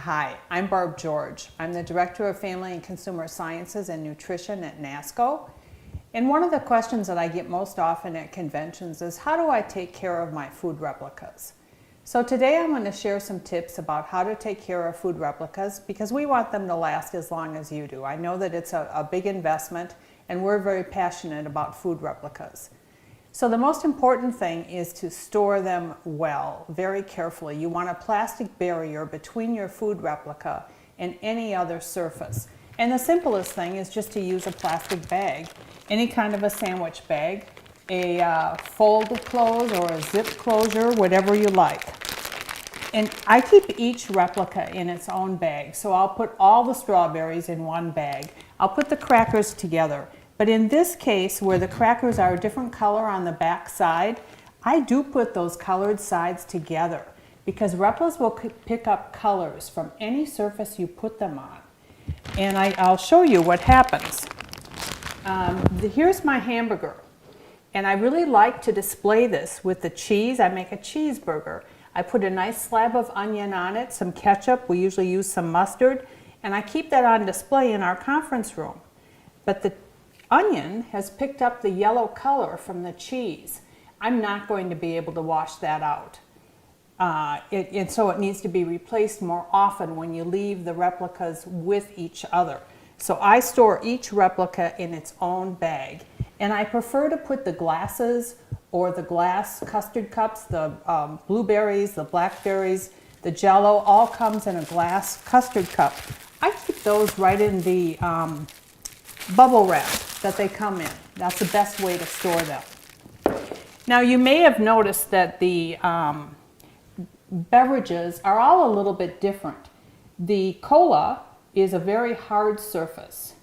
Hi, I'm Barb George. I'm the Director of Family and Consumer Sciences and Nutrition at Nasco. And one of the questions that I get most often at conventions is, how do I take care of my food replicas? So today I'm going to share some tips about how to take care of food replicas because we want them to last as long as you do. I know that it's a big investment and we're very passionate about food replicas. So the most important thing is to store them well, very carefully. You want a plastic barrier between your food replica and any other surface. And the simplest thing is just to use a plastic bag, any kind of a sandwich bag, a fold close or a zip closure, whatever you like. And I keep each replica in its own bag. So I'll put all the strawberries in one bag. I'll put the crackers together. But in this case, where the crackers are a different color on the back side, I do put those colored sides together because replicas will pick up colors from any surface you put them on. And I'll show you what happens. Here's my hamburger. And I really like to display this with the cheese. I make a cheeseburger. I put a nice slab of onion on it, some ketchup. We usually use some mustard. And I keep that on display in our conference room. But the onion has picked up the yellow color from the cheese. I'm not going to be able to wash that out. And so it needs to be replaced more often when you leave the replicas with each other. So I store each replica in its own bag. And I prefer to put the glasses or the glass custard cups, the blueberries, the blackberries, the Jell-O, all comes in a glass custard cup. I keep those right in the bubble wrap that they come in. That's the best way to store them. Now you may have noticed that the beverages are all a little bit different. The cola is a very hard surface.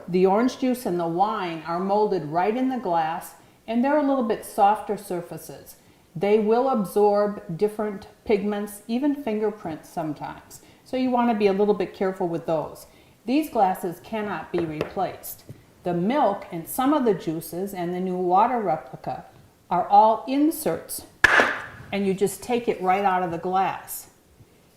The orange juice and the wine are molded right in the glass and they're a little bit softer surfaces. They will absorb different pigments, even fingerprints sometimes. So you want to be a little bit careful with those. These glasses cannot be replaced. The milk and some of the juices and the new water replica are all inserts, and you just take it right out of the glass.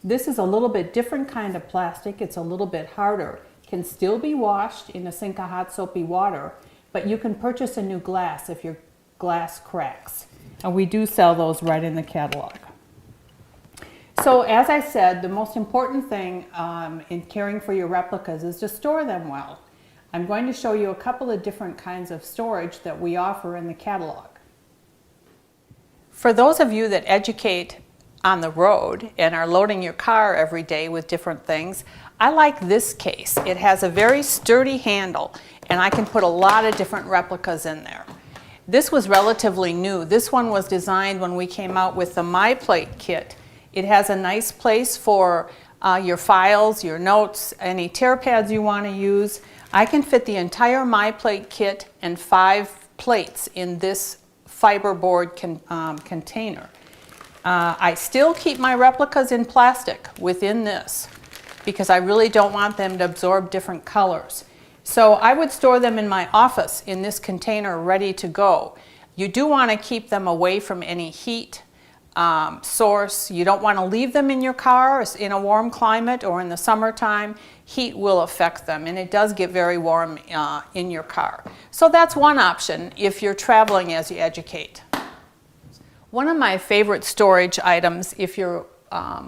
This is a little bit different kind of plastic. It's a little bit harder. Can still be washed in a sink of hot soapy water, but you can purchase a new glass if your glass cracks. And we do sell those right in the catalog. So as I said, the most important thing in caring for your replicas is to store them well. I'm going to show you a couple of different kinds of storage that we offer in the catalog. For those of you that educate on the road and are loading your car every day with different things, I like this case. It has a very sturdy handle and I can put a lot of different replicas in there. This was relatively new. This one was designed when we came out with the MyPlate kit. It has a nice place for your files, your notes, any tear pads you want to use. I can fit the entire MyPlate kit and 5 plates in this fiberboard container. I still keep my replicas in plastic within this because I really don't want them to absorb different colors. So I would store them in my office in this container ready to go. You do want to keep them away from any heat source. You don't want to leave them in your car in a warm climate or in the summertime. Heat will affect them and it does get very warm in your car. So that's one option if you're traveling as you educate. One of my favorite storage items if you're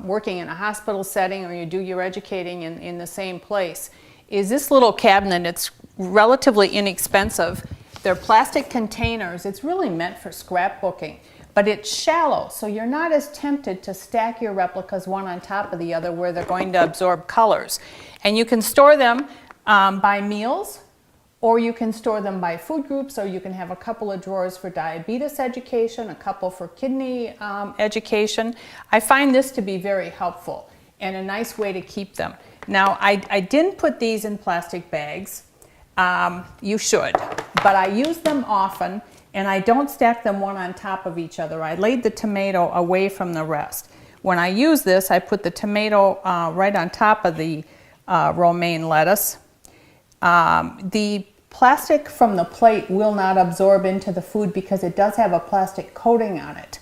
working in a hospital setting or you do your educating in the same place is this little cabinet. It's relatively inexpensive. They're plastic containers. It's really meant for scrapbooking. But it's shallow, so you're not as tempted to stack your replicas one on top of the other where they're going to absorb colors. And you can store them by meals, or you can store them by food groups, or you can have a couple of drawers for diabetes education, a couple for kidney education. I find this to be very helpful and a nice way to keep them. Now, I didn't put these in plastic bags. You should, but I use them often. And I don't stack them one on top of each other. I laid the tomato away from the rest. When I use this, I put the tomato right on top of the romaine lettuce. The plastic from the plate will not absorb into the food because it does have a plastic coating on it.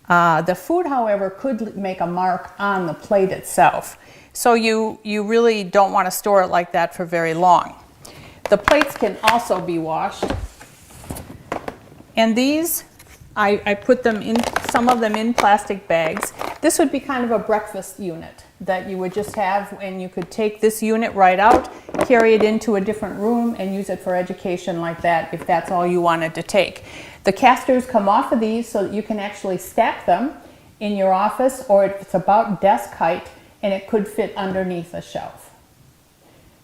The food, however, could make a mark on the plate itself. So you really don't want to store it like that for very long. The plates can also be washed. And these, I put them in, some of them in plastic bags. This would be kind of a breakfast unit that you would just have, and you could take this unit right out, carry it into a different room, and use it for education like that if that's all you wanted to take. The casters come off of these so that you can actually stack them in your office, or it's about desk height, and it could fit underneath a shelf.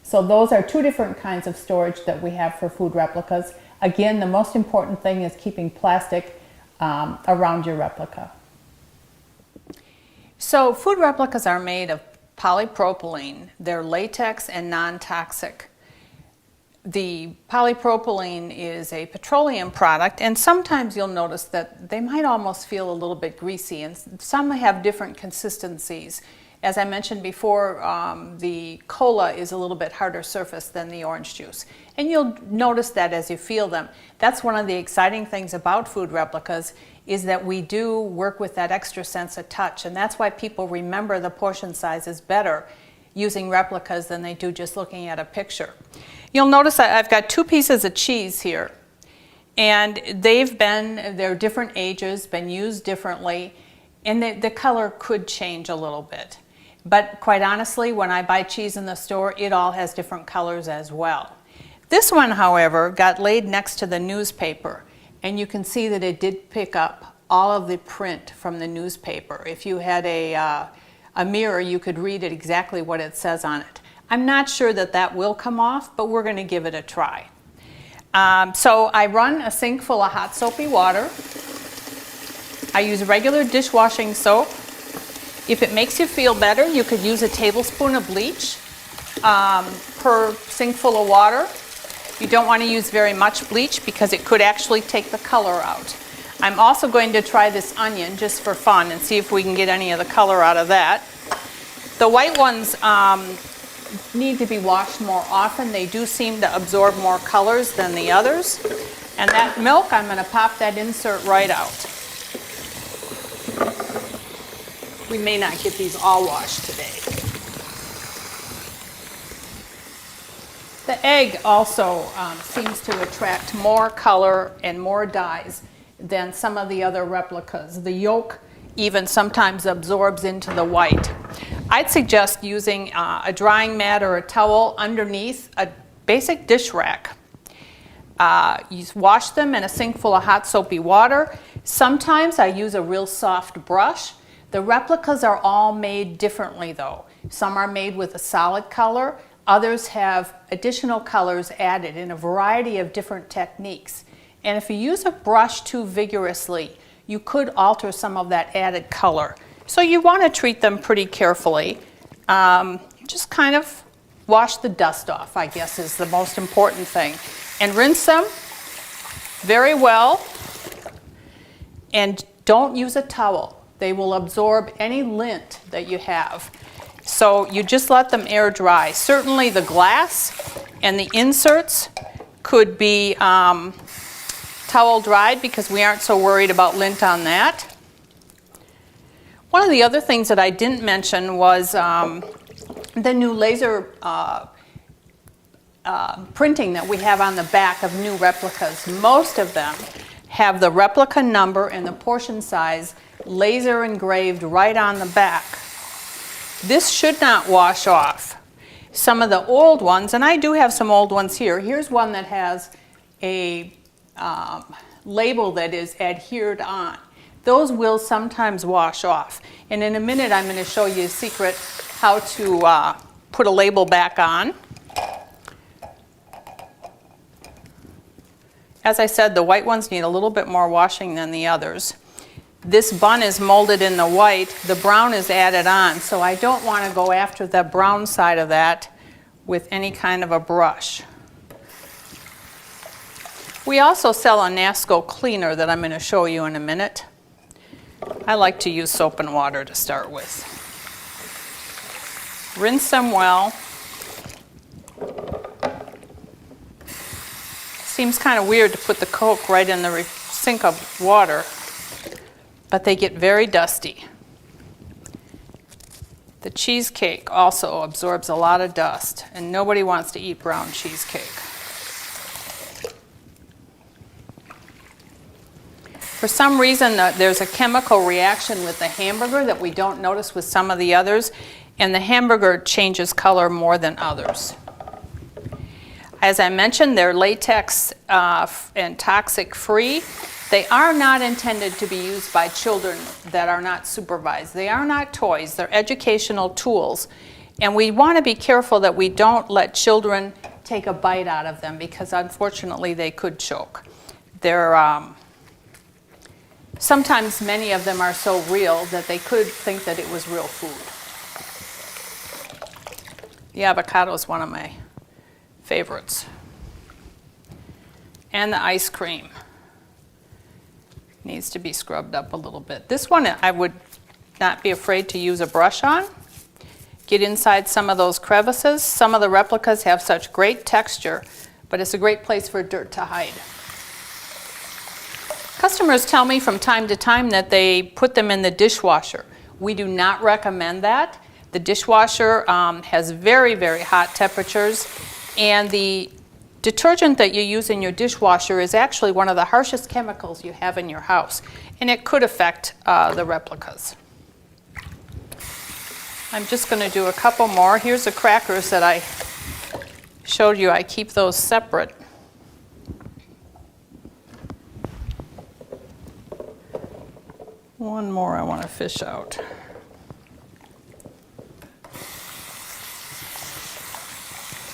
So those are two different kinds of storage that we have for food replicas. Again, the most important thing is keeping plastic around your replica. So food replicas are made of polypropylene. They're latex and non-toxic. The polypropylene is a petroleum product, and sometimes you'll notice that they might almost feel a little bit greasy, and some have different consistencies. As I mentioned before, the cola is a little bit harder surface than the orange juice. And you'll notice that as you feel them. That's one of the exciting things about food replicas, is that we do work with that extra sense of touch. And that's why people remember the portion sizes better using replicas than they do just looking at a picture. You'll notice that I've got 2 pieces of cheese here. And they're different ages, been used differently, and the color could change a little bit. But quite honestly, when I buy cheese in the store, it all has different colors as well. This one, however, got laid next to the newspaper, and you can see that it did pick up all of the print from the newspaper. If you had a mirror, you could read it exactly what it says on it. I'm not sure that that will come off, but we're going to give it a try. So I run a sink full of hot soapy water. I use regular dishwashing soap. If it makes you feel better, you could use a tablespoon of bleach per sink full of water. You don't want to use very much bleach because it could actually take the color out. I'm also going to try this onion just for fun and see if we can get any of the color out of that. The white ones need to be washed more often. They do seem to absorb more colors than the others. And that milk, I'm going to pop that insert right out. We may not get these all washed today. The egg also seems to attract more color and more dyes than some of the other replicas. The yolk even sometimes absorbs into the white. I'd suggest using a drying mat or a towel underneath a basic dish rack. You wash them in a sink full of hot soapy water. Sometimes I use a real soft brush. The replicas are all made differently though. Some are made with a solid color. Others have additional colors added in a variety of different techniques. And if you use a brush too vigorously, you could alter some of that added color. So you want to treat them pretty carefully. Just kind of wash the dust off, I guess, is the most important thing. And rinse them very well. And don't use a towel. They will absorb any lint that you have. So you just let them air dry. Certainly the glass and the inserts could be towel dried because we aren't so worried about lint on that. One of the other things that I didn't mention was the new laser printing that we have on the back of new replicas. Most of them have the replica number and the portion size laser engraved right on the back. This should not wash off. Some of the old ones, and I do have some old ones here. Here's one that has a label that is adhered on. Those will sometimes wash off. And in a minute I'm going to show you a secret how to put a label back on. As I said, the white ones need a little bit more washing than the others. This bun is molded in the white. The brown is added on, so I don't want to go after the brown side of that with any kind of a brush. We also sell a Nasco cleaner that I'm going to show you in a minute. I like to use soap and water to start with. Rinse them well. Seems kind of weird to put the Coke right in the sink of water, but they get very dusty. The cheesecake also absorbs a lot of dust, and nobody wants to eat brown cheesecake. For some reason, there's a chemical reaction with the hamburger that we don't notice with some of the others, and the hamburger changes color more than others. As I mentioned, they're latex and toxic free. They are not intended to be used by children that are not supervised. They are not toys. They're educational tools. And we want to be careful that we don't let children take a bite out of them because unfortunately they could choke. Sometimes many of them are so real that they could think that it was real food. The avocado is one of my favorites. And the ice cream needs to be scrubbed up a little bit. This one I would not be afraid to use a brush on. Get inside some of those crevices. Some of the replicas have such great texture, but it's a great place for dirt to hide. Customers tell me from time to time that they put them in the dishwasher. We do not recommend that. The dishwasher has very, very hot temperatures, and the detergent that you use in your dishwasher is actually one of the harshest chemicals you have in your house, and it could affect the replicas. I'm just going to do a couple more. Here's the crackers that I showed you. I keep those separate. One more I want to fish out.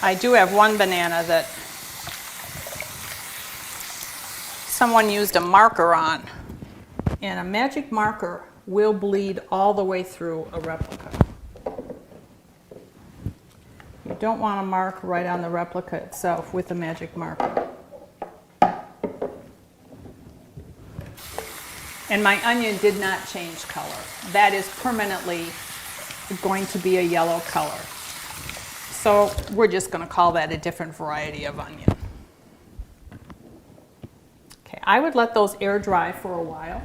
I do have one banana that someone used a marker on, and a magic marker will bleed all the way through a replica. You don't want to mark right on the replica itself with a magic marker. And my onion did not change color. That is permanently going to be a yellow color. So we're just going to call that a different variety of onion. Okay, I would let those air dry for a while.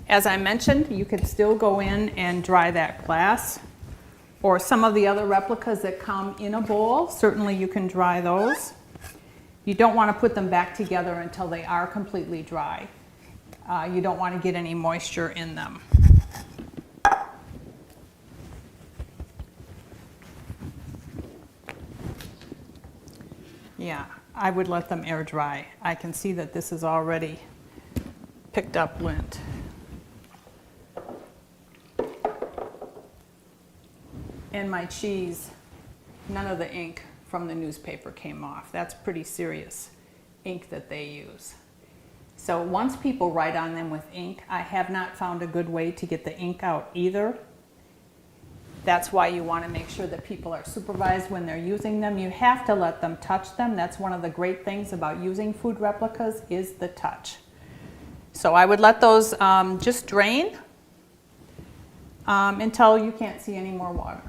As I mentioned, you could still go in and dry that glass, or some of the other replicas that come in a bowl. Certainly you can dry those. You don't want to put them back together until they are completely dry. You don't want to get any moisture in them. Yeah, I would let them air dry. I can see that this is already picked up lint. And my cheese, none of the ink from the newspaper came off. That's pretty serious ink that they use. So once people write on them with ink, I have not found a good way to get the ink out either. That's why you want to make sure that people are supervised when they're using them. You have to let them touch them. That's one of the great things about using food replicas is the touch. So I would let those just drain until you can't see any more water.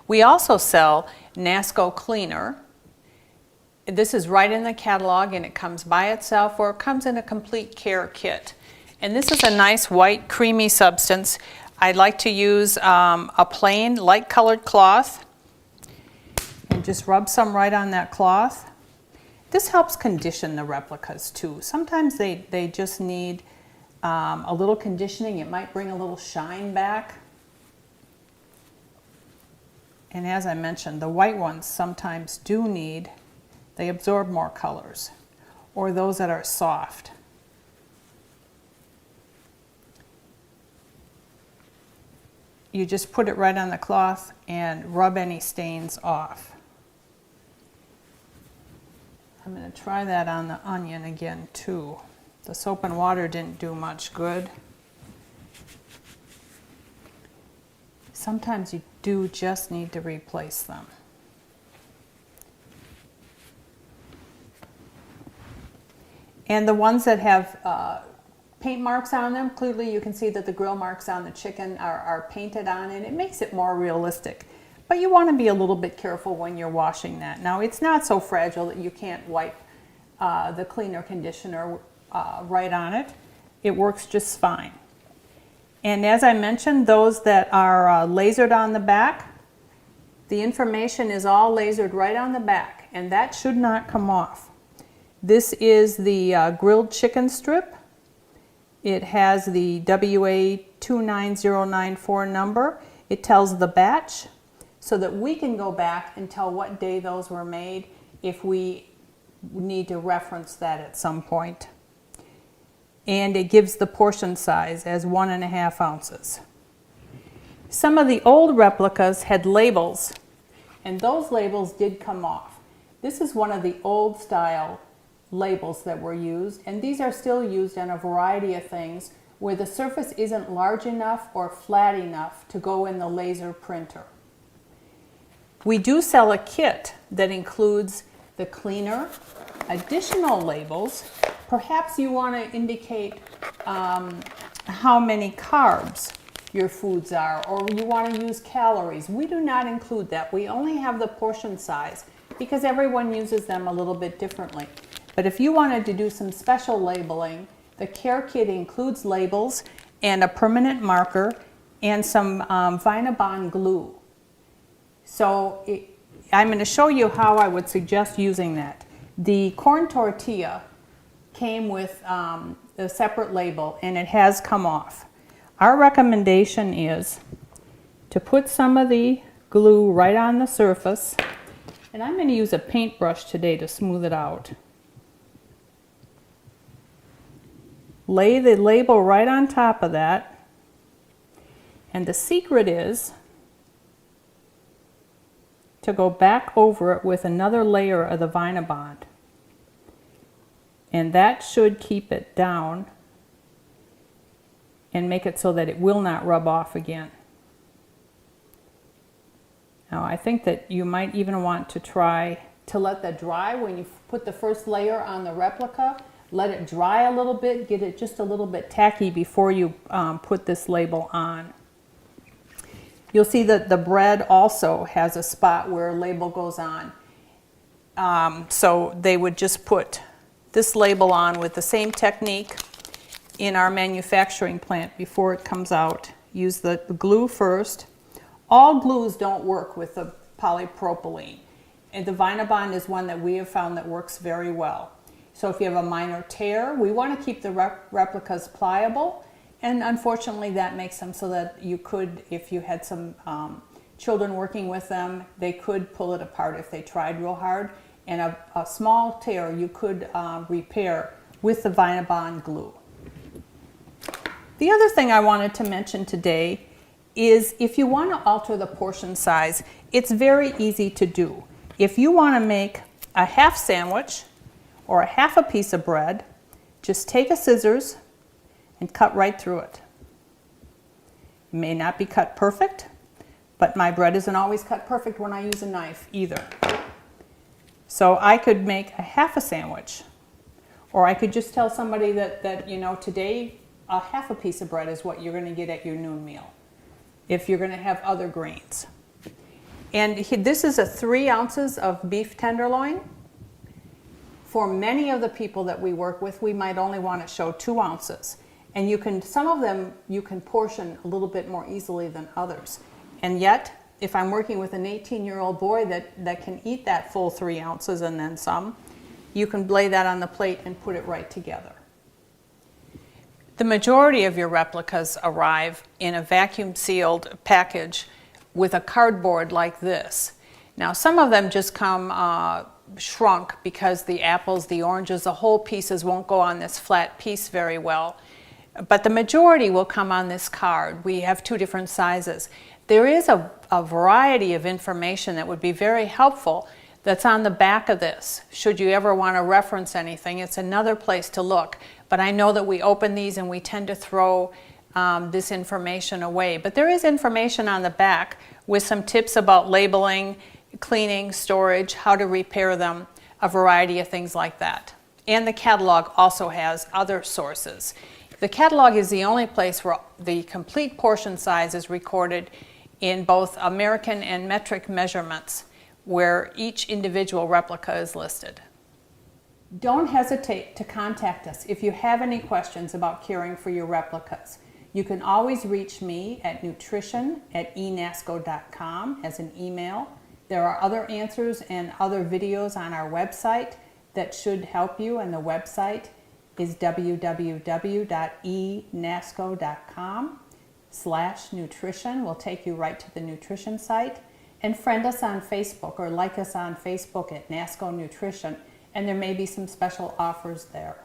We also sell Nasco cleaner. This is right in the catalog, and it comes by itself or it comes in a complete care kit. And this is a nice white creamy substance. I'd like to use a plain light colored cloth and just rub some right on that cloth. This helps condition the replicas too. Sometimes they just need a little conditioning. It might bring a little shine back. And as I mentioned, the white ones sometimes do need, they absorb more colors, or those that are soft. You just put it right on the cloth and rub any stains off. I'm going to try that on the onion again too. The soap and water didn't do much good. Sometimes you do just need to replace them. And the ones that have paint marks on them, clearly you can see that the grill marks on the chicken are painted on, and it makes it more realistic. But you want to be a little bit careful when you're washing that. Now, it's not so fragile that you can't wipe the cleaner conditioner right on it. It works just fine. And as I mentioned, those that are lasered on the back, the information is all lasered right on the back, and that should not come off. This is the grilled chicken strip. It has the WA29094 number. It tells the batch so that we can go back and tell what day those were made if we need to reference that at some point. And it gives the portion size as 1.5 ounces. Some of the old replicas had labels, and those labels did come off. This is one of the old style labels that were used, and these are still used on a variety of things where the surface isn't large enough or flat enough to go in the laser printer. We do sell a kit that includes the cleaner, additional labels. Perhaps you want to indicate how many carbs your foods are, or you want to use calories. We do not include that. We only have the portion size because everyone uses them a little bit differently. But if you wanted to do some special labeling, the care kit includes labels and a permanent marker and some Vinabond glue. So I'm going to show you how I would suggest using that. The corn tortilla came with a separate label, and it has come off. Our recommendation is to put some of the glue right on the surface, and I'm going to use a paintbrush today to smooth it out. Lay the label right on top of that, and the secret is to go back over it with another layer of the Vinabond, and that should keep it down and make it so that it will not rub off again. Now I think that you might even want to try to let that dry when you put the first layer on the replica. Let it dry a little bit, get it just a little bit tacky before you put this label on. You'll see that the bread also has a spot where a label goes on. So they would just put this label on with the same technique in our manufacturing plant before it comes out. Use the glue first. All glues don't work with the polypropylene, and the Vinabond is one that we have found that works very well. So if you have a minor tear, we want to keep the replicas pliable, and unfortunately that makes them so that you could, if you had some children working with them, they could pull it apart if they tried real hard, and a small tear you could repair with the Vinabond glue. The other thing I wanted to mention today is if you want to alter the portion size, it's very easy to do. If you want to make a half sandwich or a half a piece of bread, just take a scissors and cut right through it. It may not be cut perfect, but my bread isn't always cut perfect when I use a knife either. So I could make a half a sandwich, or I could just tell somebody that you know, today a half a piece of bread is what you're going to get at your noon meal if you're going to have other grains. And this is 3 ounces of beef tenderloin. For many of the people that we work with, we might only want to show 2 ounces. And you can, some of them you can portion a little bit more easily than others. And yet, if I'm working with an 18-year-old boy that can eat that full 3 ounces and then some, you can lay that on the plate and put it right together. The majority of your replicas arrive in a vacuum-sealed package with a cardboard like this. Now, some of them just come shrunk because the apples, the oranges, the whole pieces won't go on this flat piece very well. But the majority will come on this card. We have 2 different sizes. There is a variety of information that would be very helpful that's on the back of this. Should you ever want to reference anything, it's another place to look. But I know that we open these and we tend to throw this information away. But there is information on the back with some tips about labeling, cleaning, storage, how to repair them, a variety of things like that. And the catalog also has other sources. The catalog is the only place where the complete portion size is recorded in both American and metric measurements, where each individual replica is listed. Don't hesitate to contact us if you have any questions about caring for your replicas. You can always reach me at nutrition@enasco.com as an email. There are other answers and other videos on our website that should help you, and the website is www.enasco.com/nutrition. Will take you right to the nutrition site. And friend us on Facebook or like us on Facebook at Nasco Nutrition, and there may be some special offers there.